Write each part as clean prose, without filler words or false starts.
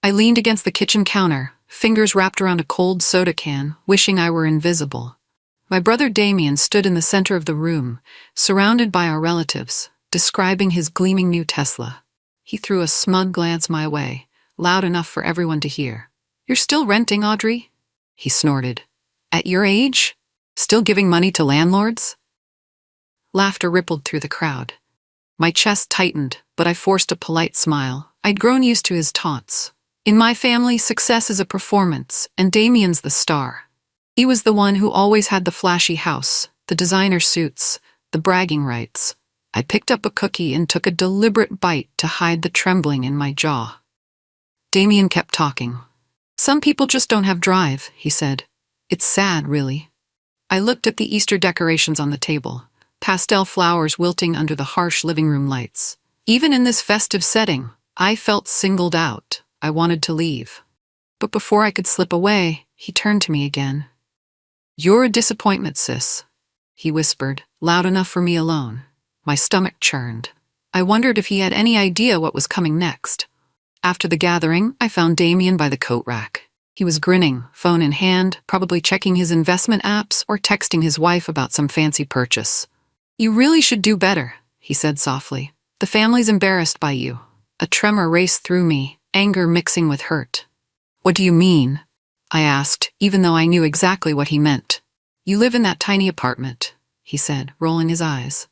I leaned against the kitchen counter, fingers wrapped around a cold soda can, wishing I were invisible. My brother Damien stood in the center of the room, surrounded by our relatives, describing his gleaming new Tesla. He threw a smug glance my way, loud enough for everyone to hear. "You're still renting, Audrey?" he snorted. "At your age? Still giving money to landlords?" Laughter rippled through the crowd. My chest tightened, but I forced a polite smile. I'd grown used to his taunts. In my family, success is a performance, and Damien's the star. He was the one who always had the flashy house, the designer suits, the bragging rights. I picked up a cookie and took a deliberate bite to hide the trembling in my jaw. Damien kept talking. "Some people just don't have drive," he said. "It's sad, really." I looked at the Easter decorations on the table, pastel flowers wilting under the harsh living room lights. Even in this festive setting, I felt singled out. I wanted to leave. But before I could slip away, he turned to me again. "You're a disappointment, sis," he whispered, loud enough for me alone. My stomach churned. I wondered if he had any idea what was coming next. After the gathering, I found Damien by the coat rack. He was grinning, phone in hand, probably checking his investment apps or texting his wife about some fancy purchase. "You really should do better," he said softly. "The family's embarrassed by you." A tremor raced through me, anger mixing with hurt. "What do you mean?" I asked, even though I knew exactly what he meant. "You live in that tiny apartment," he said, rolling his eyes.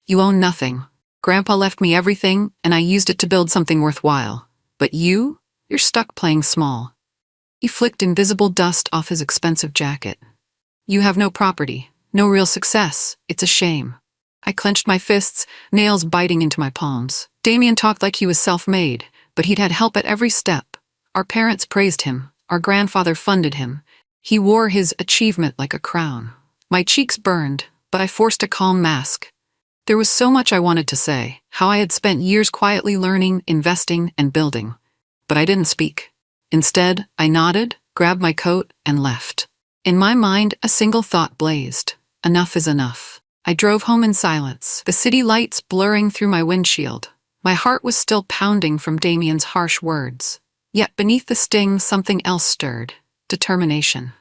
"You own nothing. Grandpa left me everything, and I used it to build something worthwhile. But you're stuck playing small." He flicked invisible dust off his expensive jacket. "You have no property, no real success. It's a shame." I clenched my fists, nails biting into my palms. Damien talked like he was self-made, but he'd had help at every step. Our parents praised him. Our grandfather funded him. He wore his achievement like a crown. My cheeks burned, but I forced a calm mask. There was so much I wanted to say, how I had spent years quietly learning, investing, and building. But I didn't speak. Instead, I nodded, grabbed my coat, and left. In my mind, a single thought blazed. Enough is enough. I drove home in silence, the city lights blurring through my windshield. My heart was still pounding from Damien's harsh words. Yet beneath the sting, something else stirred. Determination.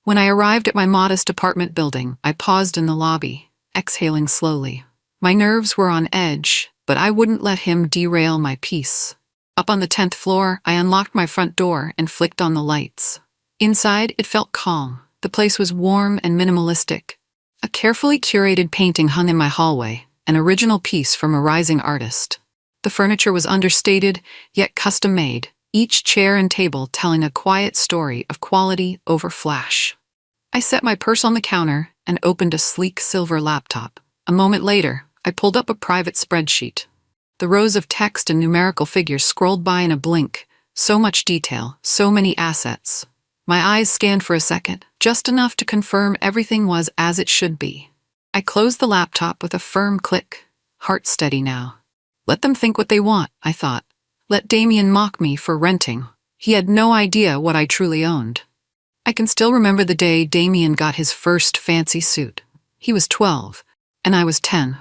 When I arrived at my modest apartment building, I paused in the lobby, exhaling slowly. My nerves were on edge, but I wouldn't let him derail my peace. Up on the 10th floor, I unlocked my front door and flicked on the lights. Inside, it felt calm. The place was warm and minimalistic. A carefully curated painting hung in my hallway, an original piece from a rising artist. The furniture was understated, yet custom-made, each chair and table telling a quiet story of quality over flash. I set my purse on the counter and opened a sleek silver laptop. A moment later, I pulled up a private spreadsheet. The rows of text and numerical figures scrolled by in a blink. So much detail, so many assets. My eyes scanned for a second, just enough to confirm everything was as it should be. I closed the laptop with a firm click. Heart steady now. Let them think what they want, I thought. Let Damien mock me for renting. He had no idea what I truly owned. I can still remember the day Damien got his first fancy suit. He was 12, and I was 10.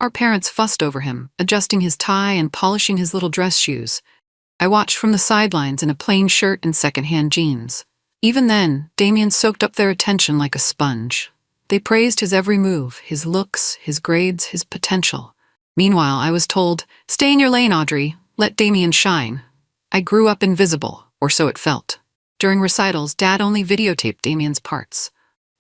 Our parents fussed over him, adjusting his tie and polishing his little dress shoes. I watched from the sidelines in a plain shirt and secondhand jeans. Even then, Damien soaked up their attention like a sponge. They praised his every move, his looks, his grades, his potential. Meanwhile, I was told, "Stay in your lane, Audrey. Let Damien shine." I grew up invisible, or so it felt. During recitals, Dad only videotaped Damien's parts.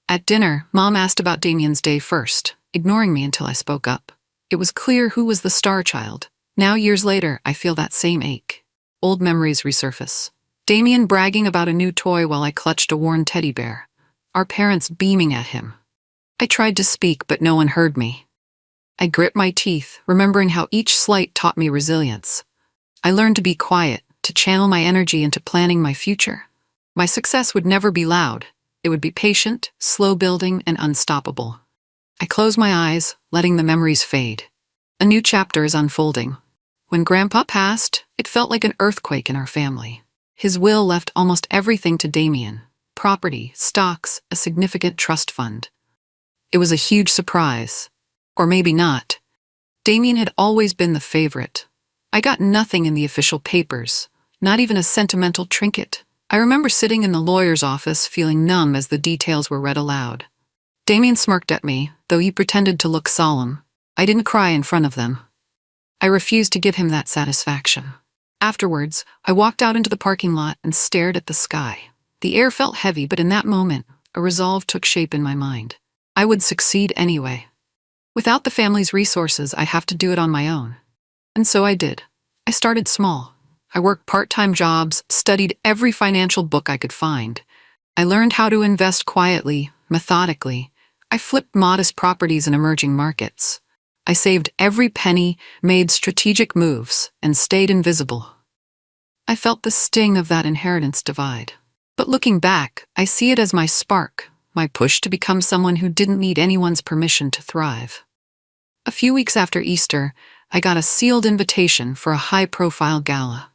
At dinner, Mom asked about Damien's day first, ignoring me until I spoke up. It was clear who was the star child. Now, years later, I feel that same ache. Old memories resurface. Damien bragging about a new toy while I clutched a worn teddy bear. Our parents beaming at him. I tried to speak, but no one heard me. I grit my teeth, remembering how each slight taught me resilience. I learned to be quiet, to channel my energy into planning my future. My success would never be loud. It would be patient, slow building, and unstoppable. I close my eyes, letting the memories fade. A new chapter is unfolding. When Grandpa passed, it felt like an earthquake in our family. His will left almost everything to Damien. Property, stocks, a significant trust fund. It was a huge surprise. Or maybe not. Damien had always been the favorite. I got nothing in the official papers, Not even a sentimental trinket. I remember sitting in the lawyer's office feeling numb as the details were read aloud. Damien smirked at me, though he pretended to look solemn. I didn't cry in front of them. I refused to give him that satisfaction. Afterwards, I walked out into the parking lot and stared at the sky. The air felt heavy, but in that moment, a resolve took shape in my mind. I would succeed anyway. Without the family's resources, I'd have to do it on my own. And so I did. I started small. I worked part-time jobs, studied every financial book I could find. I learned how to invest quietly, methodically. I flipped modest properties in emerging markets. I saved every penny, made strategic moves, and stayed invisible. I felt the sting of that inheritance divide. But looking back, I see it as my spark, my push to become someone who didn't need anyone's permission to thrive. A few weeks after Easter, I got a sealed invitation for a high-profile gala.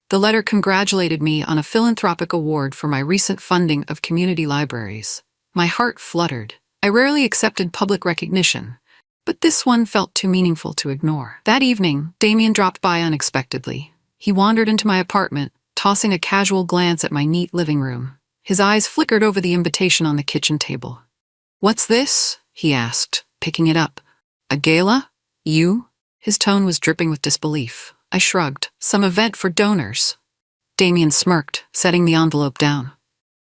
The letter congratulated me on a philanthropic award for my recent funding of community libraries. My heart fluttered. I rarely accepted public recognition, but this one felt too meaningful to ignore. That evening, Damien dropped by unexpectedly. He wandered into my apartment, tossing a casual glance at my neat living room. His eyes flickered over the invitation on the kitchen table. "What's this?" he asked, picking it up. "A gala? You?" His tone was dripping with disbelief. I shrugged. "Some event for donors." Damien smirked, setting the envelope down.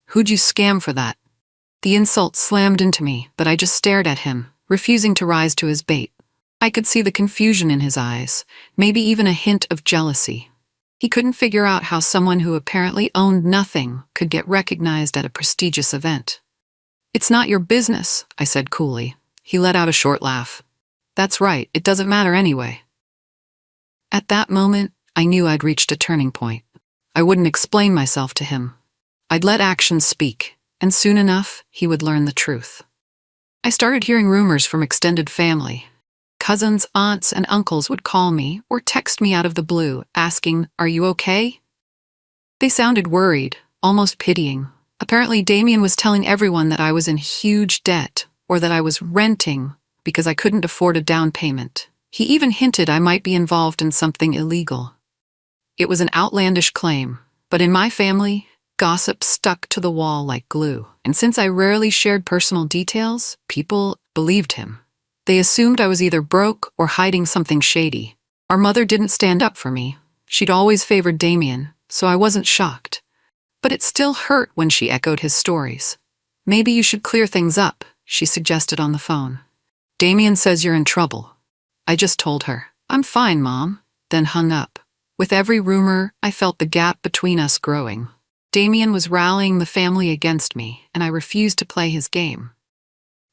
"Who'd you scam for that?" The insult slammed into me, but I just stared at him, refusing to rise to his bait. I could see the confusion in his eyes, maybe even a hint of jealousy. He couldn't figure out how someone who apparently owned nothing could get recognized at a prestigious event. "It's not your business," I said coolly. He let out a short laugh. "That's right, it doesn't matter anyway." At that moment, I knew I'd reached a turning point. I wouldn't explain myself to him. I'd let actions speak, and soon enough, he would learn the truth. I started hearing rumors from extended family. Cousins, aunts, and uncles would call me or text me out of the blue, asking, "Are you okay?" They sounded worried, almost pitying. Apparently, Damien was telling everyone that I was in huge debt, or that I was renting because I couldn't afford a down payment. He even hinted I might be involved in something illegal. It was an outlandish claim, but in my family, gossip stuck to the wall like glue. And since I rarely shared personal details, people believed him. They assumed I was either broke or hiding something shady. Our mother didn't stand up for me. She'd always favored Damien, so I wasn't shocked. But it still hurt when she echoed his stories. "Maybe you should clear things up," she suggested on the phone. "Damien says you're in trouble." I just told her, "I'm fine, Mom," then hung up. With every rumor, I felt the gap between us growing. Damien was rallying the family against me, and I refused to play his game.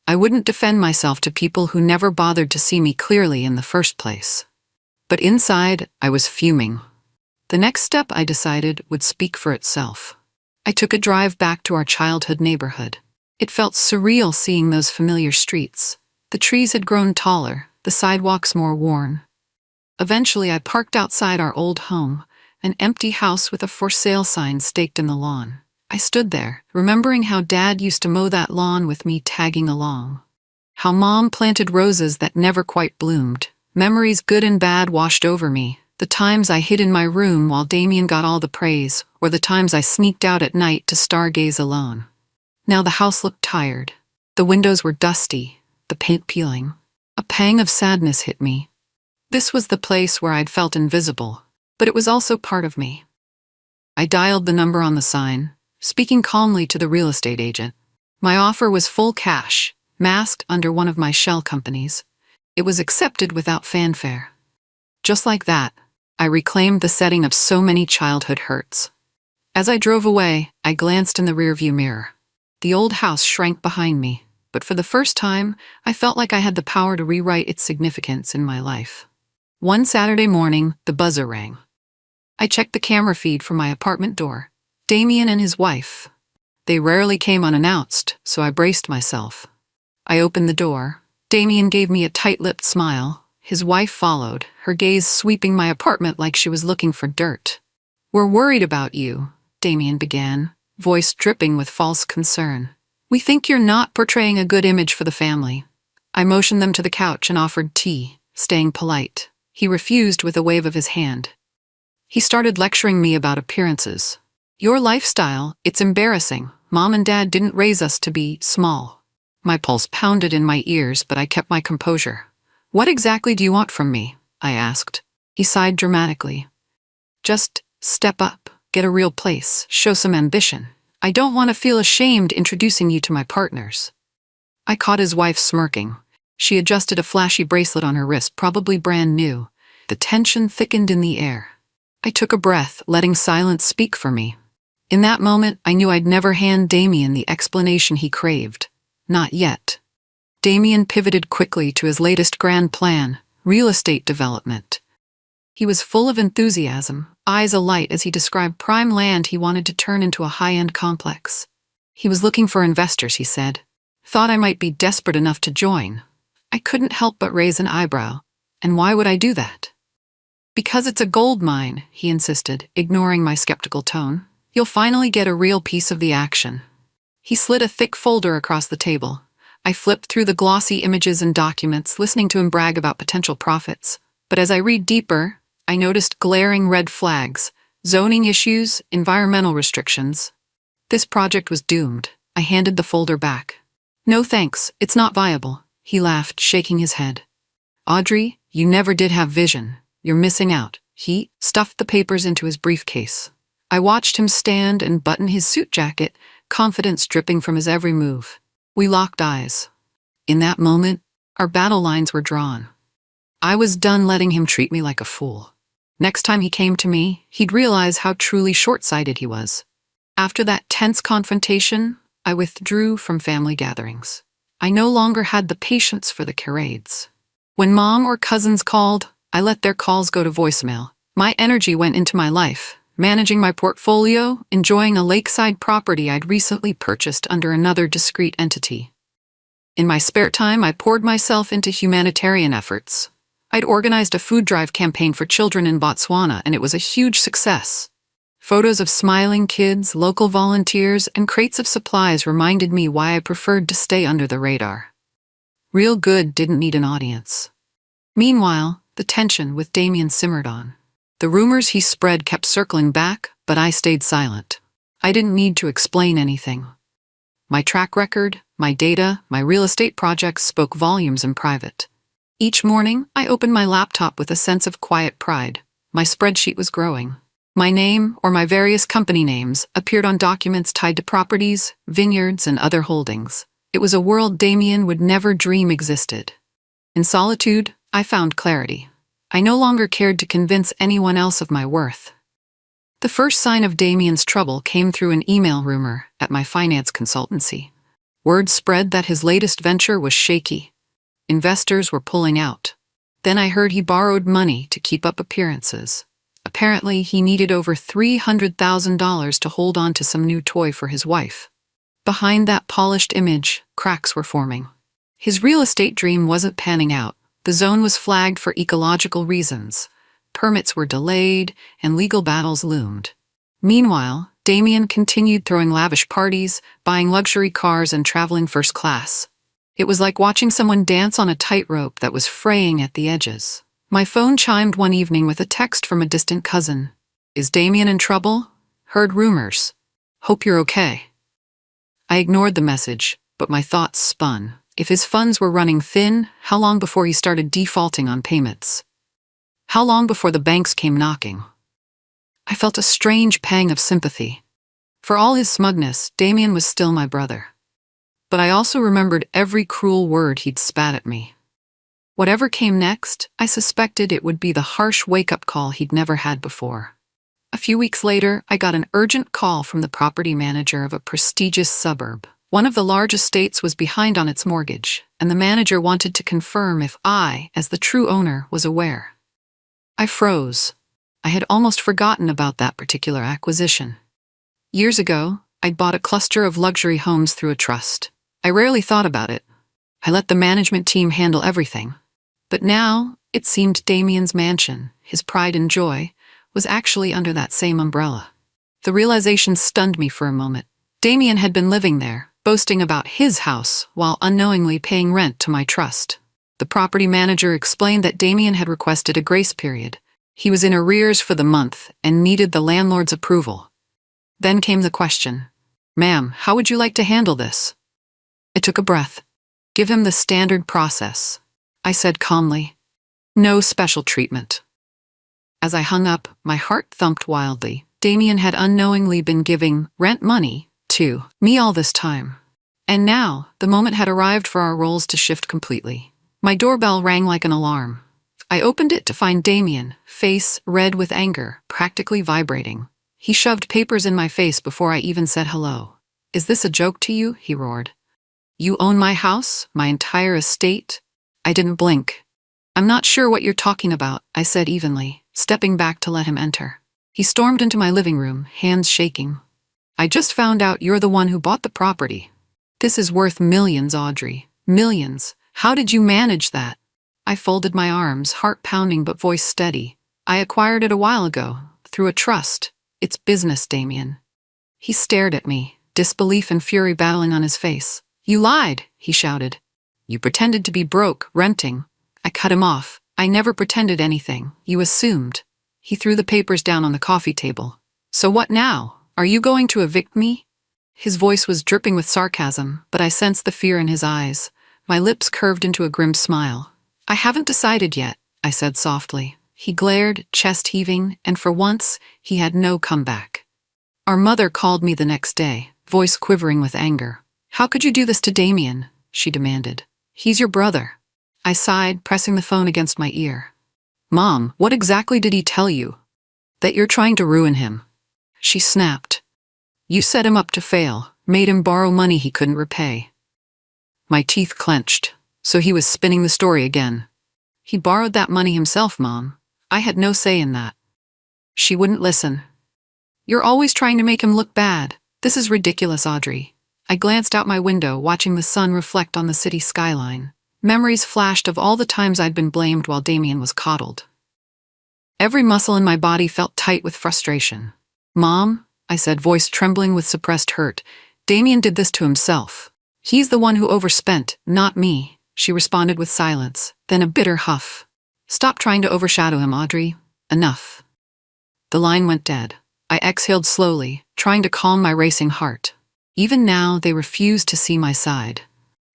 I wouldn't defend myself to people who never bothered to see me clearly in the first place. But inside, I was fuming. The next step, I decided, would speak for itself. I took a drive back to our childhood neighborhood. It felt surreal seeing those familiar streets. The trees had grown taller, the sidewalks more worn. Eventually, I parked outside our old home, an empty house with a for sale sign staked in the lawn. I stood there, remembering how Dad used to mow that lawn with me tagging along. How Mom planted roses that never quite bloomed. Memories good and bad washed over me. The times I hid in my room while Damien got all the praise, or the times I sneaked out at night to stargaze alone. Now the house looked tired. The windows were dusty, the paint peeling. A pang of sadness hit me. This was the place where I'd felt invisible, but it was also part of me. I dialed the number on the sign, speaking calmly to the real estate agent. My offer was full cash, masked under one of my shell companies. It was accepted without fanfare. Just like that, I reclaimed the setting of so many childhood hurts. As I drove away, I glanced in the rearview mirror. The old house shrank behind me, but for the first time, I felt like I had the power to rewrite its significance in my life. One Saturday morning, the buzzer rang. I checked the camera feed from my apartment door. Damien and his wife. They rarely came unannounced, so I braced myself. I opened the door. Damien gave me a tight-lipped smile. His wife followed, her gaze sweeping my apartment like she was looking for dirt. "We're worried about you," Damien began, voice dripping with false concern. "We think you're not portraying a good image for the family." I motioned them to the couch and offered tea, staying polite. He refused with a wave of his hand. He started lecturing me about appearances. Your lifestyle, it's embarrassing. Mom and Dad didn't raise us to be small. My pulse pounded in my ears, but I kept my composure. What exactly do you want from me? I asked. He sighed dramatically. Just step up, get a real place, show some ambition. I don't want to feel ashamed introducing you to my partners. I caught his wife smirking. She adjusted a flashy bracelet on her wrist, probably brand new. The tension thickened in the air. I took a breath, letting silence speak for me. In that moment, I knew I'd never hand Damien the explanation he craved. Not yet. Damien pivoted quickly to his latest grand plan, real estate development. He was full of enthusiasm, eyes alight as he described prime land he wanted to turn into a high-end complex. He was looking for investors, he said. Thought I might be desperate enough to join. I couldn't help but raise an eyebrow. And why would I do that? Because it's a gold mine, he insisted, ignoring my skeptical tone. You'll finally get a real piece of the action. He slid a thick folder across the table. I flipped through the glossy images and documents, listening to him brag about potential profits. But as I read deeper, I noticed glaring red flags, zoning issues, environmental restrictions. This project was doomed. I handed the folder back. No thanks, it's not viable, he laughed, shaking his head. Audrey, you never did have vision. You're missing out. He stuffed the papers into his briefcase. I watched him stand and button his suit jacket, confidence dripping from his every move. We locked eyes. In that moment, our battle lines were drawn. I was done letting him treat me like a fool. Next time he came to me, he'd realize how truly short-sighted he was. After that tense confrontation, I withdrew from family gatherings. I no longer had the patience for the charades. When mom or cousins called, I let their calls go to voicemail. My energy went into my life, managing my portfolio, enjoying a lakeside property I'd recently purchased under another discrete entity. In my spare time, I poured myself into humanitarian efforts. I'd organized a food drive campaign for children in Botswana, and it was a huge success. Photos of smiling kids, local volunteers, and crates of supplies reminded me why I preferred to stay under the radar. Real good didn't need an audience. Meanwhile, the tension with Damien simmered on. The rumors he spread kept circling back, but I stayed silent. I didn't need to explain anything. My track record, my data, my real estate projects spoke volumes in private. Each morning, I opened my laptop with a sense of quiet pride. My spreadsheet was growing. My name, or my various company names, appeared on documents tied to properties, vineyards, and other holdings. It was a world Damien would never dream existed. In solitude, I found clarity. I no longer cared to convince anyone else of my worth. The first sign of Damien's trouble came through an email rumor at my finance consultancy. Word spread that his latest venture was shaky. Investors were pulling out. Then I heard he borrowed money to keep up appearances. Apparently, he needed over $300,000 to hold on to some new toy for his wife. Behind that polished image, cracks were forming. His real estate dream wasn't panning out. The zone was flagged for ecological reasons. Permits were delayed, and legal battles loomed. Meanwhile, Damien continued throwing lavish parties, buying luxury cars, and traveling first class. It was like watching someone dance on a tightrope that was fraying at the edges. My phone chimed one evening with a text from a distant cousin. Is Damien in trouble? Heard rumors. Hope you're okay. I ignored the message, but my thoughts spun. If his funds were running thin, how long before he started defaulting on payments? How long before the banks came knocking? I felt a strange pang of sympathy. For all his smugness, Damien was still my brother. But I also remembered every cruel word he'd spat at me. Whatever came next, I suspected it would be the harsh wake-up call he'd never had before. A few weeks later, I got an urgent call from the property manager of a prestigious suburb. One of the large estates was behind on its mortgage, and the manager wanted to confirm if I, as the true owner, was aware. I froze. I had almost forgotten about that particular acquisition. Years ago, I'd bought a cluster of luxury homes through a trust. I rarely thought about it. I let the management team handle everything. But now, it seemed Damien's mansion, his pride and joy, was actually under that same umbrella. The realization stunned me for a moment. Damien had been living there, boasting about his house, while unknowingly paying rent to my trust. The property manager explained that Damien had requested a grace period. He was in arrears for the month and needed the landlord's approval. Then came the question, "Ma'am, how would you like to handle this?" I took a breath. "Give him the standard process," I said calmly. "No special treatment." As I hung up, my heart thumped wildly. Damien had unknowingly been giving rent money to me all this time. And now, the moment had arrived for our roles to shift completely. My doorbell rang like an alarm. I opened it to find Damien, face red with anger, practically vibrating. He shoved papers in my face before I even said hello. "Is this a joke to you?" he roared. "You own my house, my entire estate?" I didn't blink. "I'm not sure what you're talking about," I said evenly, stepping back to let him enter. He stormed into my living room, hands shaking. "I just found out you're the one who bought the property. This is worth millions, Audrey. Millions. How did you manage that?" I folded my arms, heart pounding but voice steady. "I acquired it a while ago, through a trust. It's business, Damien." He stared at me, disbelief and fury battling on his face. "You lied," he shouted. "You pretended to be broke, renting." I cut him off. "I never pretended anything. You assumed." He threw the papers down on the coffee table. "So what now? Are you going to evict me?" His voice was dripping with sarcasm, but I sensed the fear in his eyes. My lips curved into a grim smile. "I haven't decided yet," I said softly. He glared, chest heaving, and for once, he had no comeback. Our mother called me the next day, voice quivering with anger. "How could you do this to Damien?" she demanded. "He's your brother." I sighed, pressing the phone against my ear. "Mom, what exactly did he tell you?" "That you're trying to ruin him." She snapped. "You set him up to fail, made him borrow money he couldn't repay." My teeth clenched. So he was spinning the story again. "He borrowed that money himself, Mom. I had no say in that." She wouldn't listen. "You're always trying to make him look bad. This is ridiculous, Audrey." I glanced out my window, watching the sun reflect on the city skyline. Memories flashed of all the times I'd been blamed while Damien was coddled. Every muscle in my body felt tight with frustration. "Mom," I said, voice trembling with suppressed hurt, "Damien did this to himself. He's the one who overspent, not me." She responded with silence, then a bitter huff. "Stop trying to overshadow him, Audrey. Enough." The line went dead. I exhaled slowly, trying to calm my racing heart. Even now, they refused to see my side.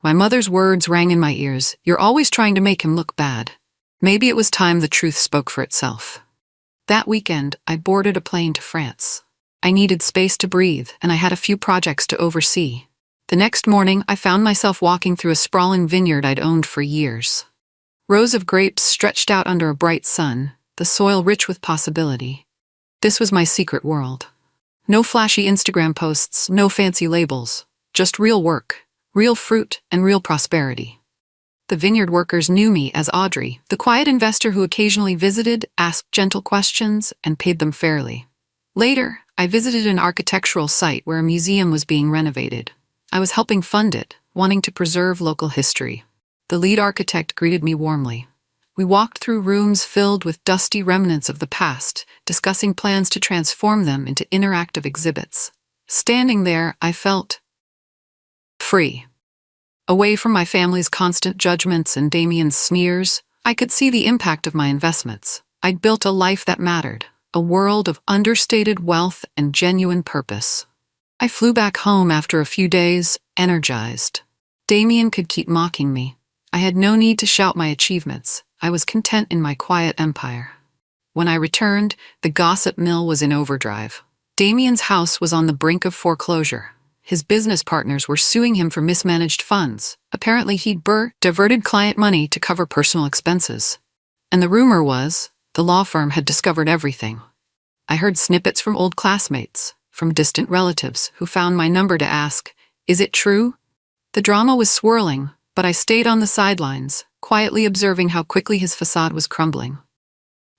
My mother's words rang in my ears. "You're always trying to make him look bad." Maybe it was time the truth spoke for itself. That weekend, I boarded a plane to France. I needed space to breathe, and I had a few projects to oversee. The next morning, I found myself walking through a sprawling vineyard I'd owned for years. Rows of grapes stretched out under a bright sun, the soil rich with possibility. This was my secret world. No flashy Instagram posts, no fancy labels, just real work, real fruit, and real prosperity. The vineyard workers knew me as Audrey, the quiet investor who occasionally visited, asked gentle questions, and paid them fairly. Later, I visited an architectural site where a museum was being renovated. I was helping fund it, wanting to preserve local history. The lead architect greeted me warmly. We walked through rooms filled with dusty remnants of the past, discussing plans to transform them into interactive exhibits. Standing there, I felt free. Away from my family's constant judgments and Damien's sneers, I could see the impact of my investments. I'd built a life that mattered, a world of understated wealth and genuine purpose. I flew back home after a few days, energized. Damien could keep mocking me. I had no need to shout my achievements. I was content in my quiet empire. When I returned, the gossip mill was in overdrive. Damien's house was on the brink of foreclosure. His business partners were suing him for mismanaged funds. Apparently he'd diverted client money to cover personal expenses. And the rumor was, the law firm had discovered everything. I heard snippets from old classmates, from distant relatives who found my number to ask, "Is it true?" The drama was swirling, but I stayed on the sidelines, quietly observing how quickly his facade was crumbling.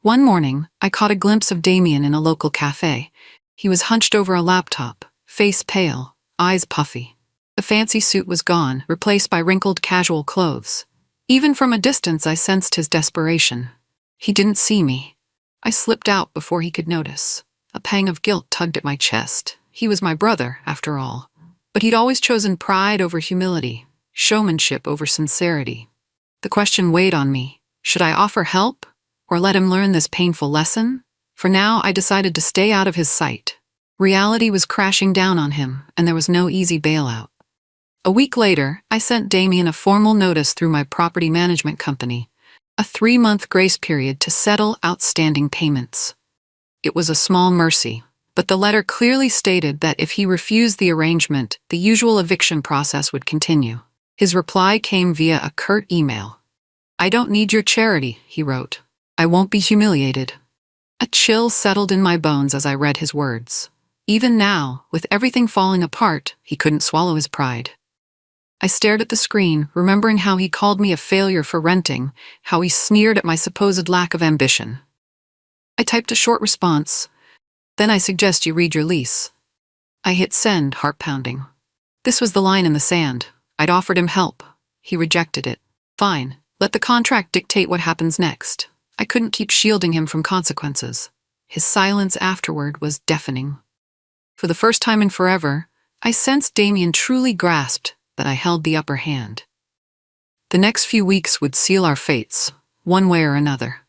One morning, I caught a glimpse of Damien in a local cafe. He was hunched over a laptop, face pale, eyes puffy. The fancy suit was gone, replaced by wrinkled casual clothes. Even from a distance, I sensed his desperation. He didn't see me. I slipped out before he could notice. A pang of guilt tugged at my chest. He was my brother, after all. But he'd always chosen pride over humility, showmanship over sincerity. The question weighed on me. Should I offer help? or let him learn this painful lesson? For now, I decided to stay out of his sight. Reality was crashing down on him, and there was no easy bailout. A week later, I sent Damien a formal notice through my property management company, a 3-month grace period to settle outstanding payments. It was a small mercy, but the letter clearly stated that if he refused the arrangement, the usual eviction process would continue. His reply came via a curt email. "I don't need your charity," he wrote. "I won't be humiliated." A chill settled in my bones as I read his words. Even now, with everything falling apart, he couldn't swallow his pride. I stared at the screen, remembering how he called me a failure for renting, how he sneered at my supposed lack of ambition. I typed a short response. "Then I suggest you read your lease." I hit send, heart pounding. This was the line in the sand. I'd offered him help. He rejected it. Fine, let the contract dictate what happens next. I couldn't keep shielding him from consequences. His silence afterward was deafening. For the first time in forever, I sensed Damien truly grasped that I held the upper hand. The next few weeks would seal our fates, one way or another.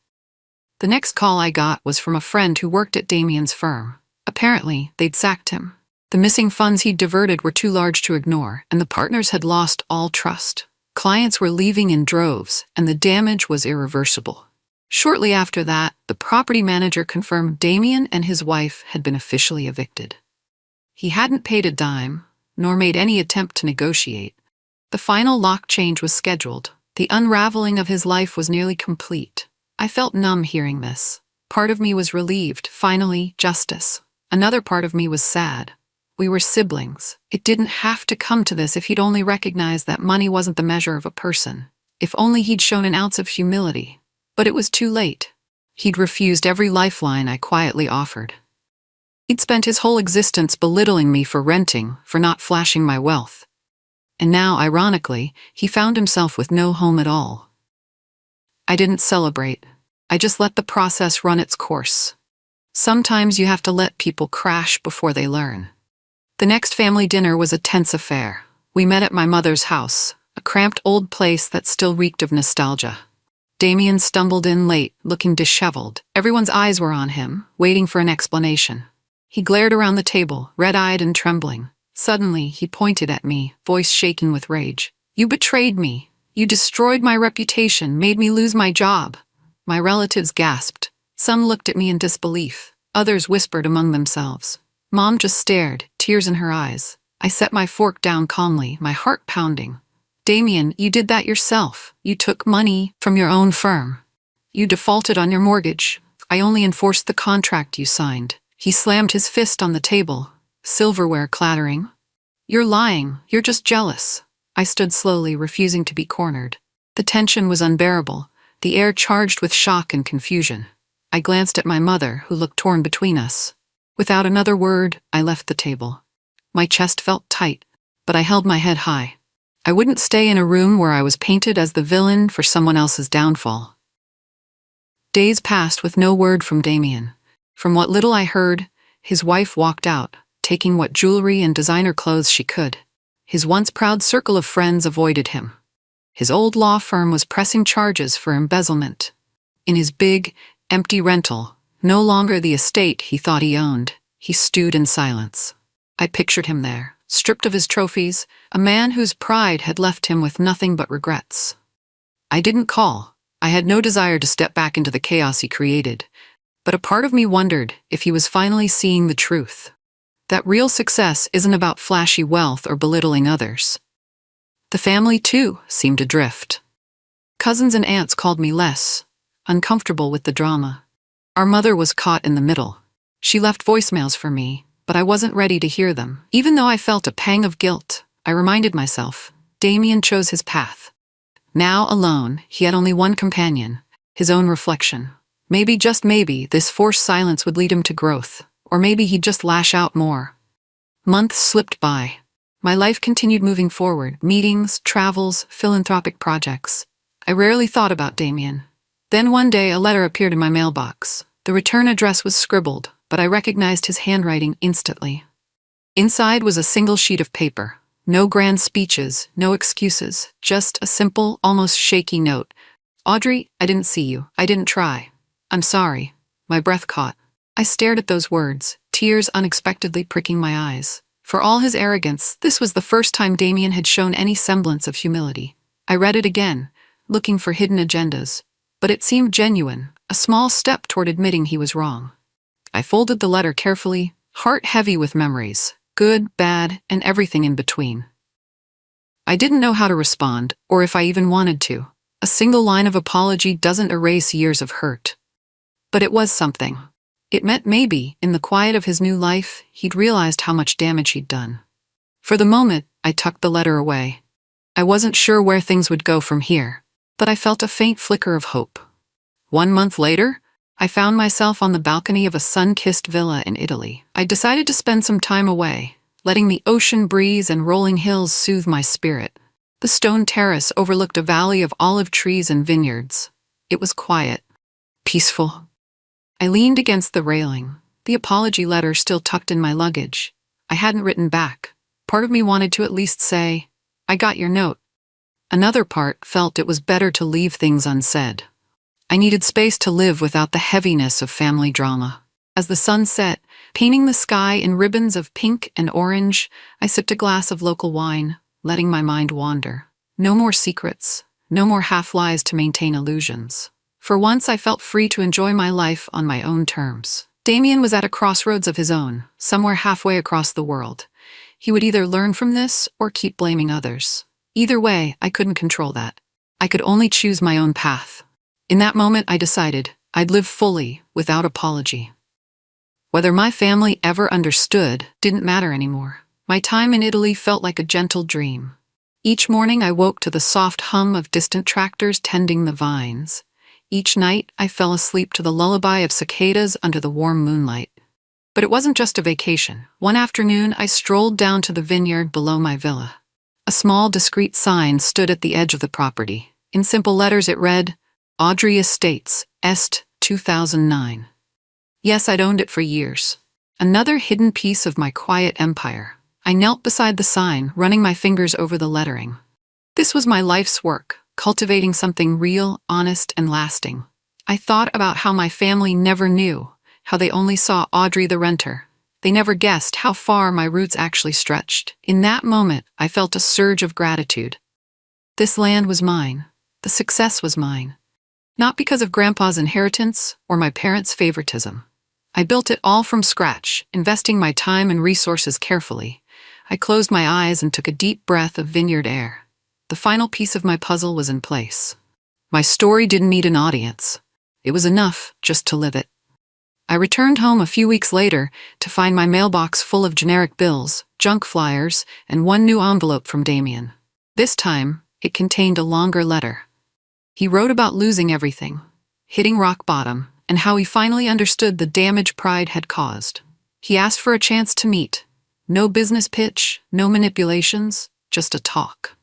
The next call I got was from a friend who worked at Damien's firm. Apparently, they'd sacked him. The missing funds he'd diverted were too large to ignore, and the partners had lost all trust. Clients were leaving in droves, and the damage was irreversible. Shortly after that, the property manager confirmed Damien and his wife had been officially evicted. He hadn't paid a dime, nor made any attempt to negotiate. The final lock change was scheduled. The unraveling of his life was nearly complete. I felt numb hearing this. Part of me was relieved, finally, justice. Another part of me was sad. We were siblings. It didn't have to come to this if he'd only recognized that money wasn't the measure of a person. If only he'd shown an ounce of humility. But it was too late. He'd refused every lifeline I quietly offered. He'd spent his whole existence belittling me for renting, for not flashing my wealth. And now, ironically, he found himself with no home at all. I didn't celebrate. I just let the process run its course. Sometimes you have to let people crash before they learn. The next family dinner was a tense affair. We met at my mother's house, a cramped old place that still reeked of nostalgia. Damien stumbled in late, looking disheveled. Everyone's eyes were on him, waiting for an explanation. He glared around the table, red-eyed and trembling. Suddenly, he pointed at me, voice shaking with rage. "You betrayed me. You destroyed my reputation, made me lose my job." My relatives gasped. Some looked at me in disbelief. Others whispered among themselves. Mom just stared, tears in her eyes. I set my fork down calmly, my heart pounding. "Damien, you did that yourself. You took money from your own firm. You defaulted on your mortgage. I only enforced the contract you signed." He slammed his fist on the table, silverware clattering. "You're lying. You're just jealous." I stood slowly, refusing to be cornered. The tension was unbearable, the air charged with shock and confusion. I glanced at my mother, who looked torn between us. Without another word, I left the table. My chest felt tight, but I held my head high. I wouldn't stay in a room where I was painted as the villain for someone else's downfall. Days passed with no word from Damien. From what little I heard, his wife walked out, taking what jewelry and designer clothes she could. His once proud circle of friends avoided him. His old law firm was pressing charges for embezzlement. In his big, empty rental, no longer the estate he thought he owned, he stewed in silence. I pictured him there, stripped of his trophies, a man whose pride had left him with nothing but regrets. I didn't call. I had no desire to step back into the chaos he created. But a part of me wondered if he was finally seeing the truth. That real success isn't about flashy wealth or belittling others. The family, too, seemed adrift. Cousins and aunts called me less, uncomfortable with the drama. Our mother was caught in the middle. She left voicemails for me, but I wasn't ready to hear them. Even though I felt a pang of guilt, I reminded myself, Damien chose his path. Now alone, he had only one companion, his own reflection. Maybe, just maybe, this forced silence would lead him to growth, or maybe he'd just lash out more. Months slipped by. My life continued moving forward, meetings, travels, philanthropic projects. I rarely thought about Damien. Then one day a letter appeared in my mailbox. The return address was scribbled, but I recognized his handwriting instantly. Inside was a single sheet of paper. No grand speeches, no excuses, just a simple, almost shaky note. "Audrey, I didn't see you. I didn't try. I'm sorry. My breath caught. I stared at those words, tears unexpectedly pricking my eyes. For all his arrogance, this was the first time Damien had shown any semblance of humility. I read it again, looking for hidden agendas. But it seemed genuine, a small step toward admitting he was wrong. I folded the letter carefully, heart heavy with memories, good, bad, and everything in between. I didn't know how to respond, or if I even wanted to. A single line of apology doesn't erase years of hurt. But it was something. It meant maybe, in the quiet of his new life, he'd realized how much damage he'd done. For the moment, I tucked the letter away. I wasn't sure where things would go from here, but I felt a faint flicker of hope. 1 month later, I found myself on the balcony of a sun-kissed villa in Italy. I decided to spend some time away, letting the ocean breeze and rolling hills soothe my spirit. The stone terrace overlooked a valley of olive trees and vineyards. It was quiet, peaceful. I leaned against the railing, the apology letter still tucked in my luggage. I hadn't written back. Part of me wanted to at least say, "I got your note." Another part felt it was better to leave things unsaid. I needed space to live without the heaviness of family drama. As the sun set, painting the sky in ribbons of pink and orange, I sipped a glass of local wine, letting my mind wander. No more secrets, no more half-lies to maintain illusions. For once I felt free to enjoy my life on my own terms. Damien was at a crossroads of his own, somewhere halfway across the world. He would either learn from this or keep blaming others. Either way, I couldn't control that. I could only choose my own path. In that moment, I decided I'd live fully, without apology. Whether my family ever understood didn't matter anymore. My time in Italy felt like a gentle dream. Each morning I woke to the soft hum of distant tractors tending the vines. Each night I fell asleep to the lullaby of cicadas under the warm moonlight. But it wasn't just a vacation. One afternoon I strolled down to the vineyard below my villa. A small, discreet sign stood at the edge of the property. In simple letters it read, "Audrey Estates, Est, 2009. Yes, I'd owned it for years. Another hidden piece of my quiet empire. I knelt beside the sign, running my fingers over the lettering. This was my life's work, cultivating something real, honest, and lasting. I thought about how my family never knew, how they only saw Audrey the renter. They never guessed how far my roots actually stretched. In that moment, I felt a surge of gratitude. This land was mine. The success was mine. Not because of Grandpa's inheritance or my parents' favoritism. I built it all from scratch, investing my time and resources carefully. I closed my eyes and took a deep breath of vineyard air. The final piece of my puzzle was in place. My story didn't need an audience. It was enough just to live it. I returned home a few weeks later to find my mailbox full of generic bills, junk flyers, and one new envelope from Damien. This time, it contained a longer letter. He wrote about losing everything, hitting rock bottom, and how he finally understood the damage pride had caused. He asked for a chance to meet. No business pitch, no manipulations, just a talk.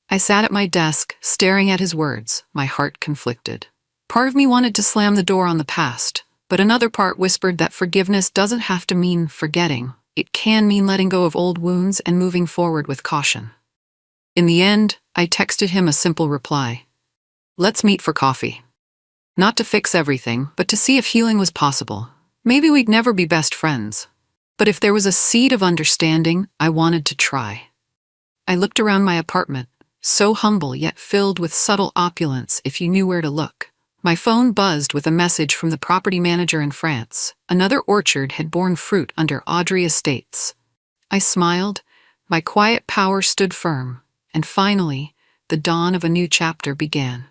I sat at my desk, staring at his words, my heart conflicted. Part of me wanted to slam the door on the past, but another part whispered that forgiveness doesn't have to mean forgetting. It can mean letting go of old wounds and moving forward with caution. In the end, I texted him a simple reply. "Let's meet for coffee." Not to fix everything, but to see if healing was possible. Maybe we'd never be best friends. But if there was a seed of understanding, I wanted to try. I looked around my apartment, so humble yet filled with subtle opulence if you knew where to look. My phone buzzed with a message from the property manager in France. Another orchard had borne fruit under Audrey Estates. I smiled, my quiet power stood firm, and finally, the dawn of a new chapter began.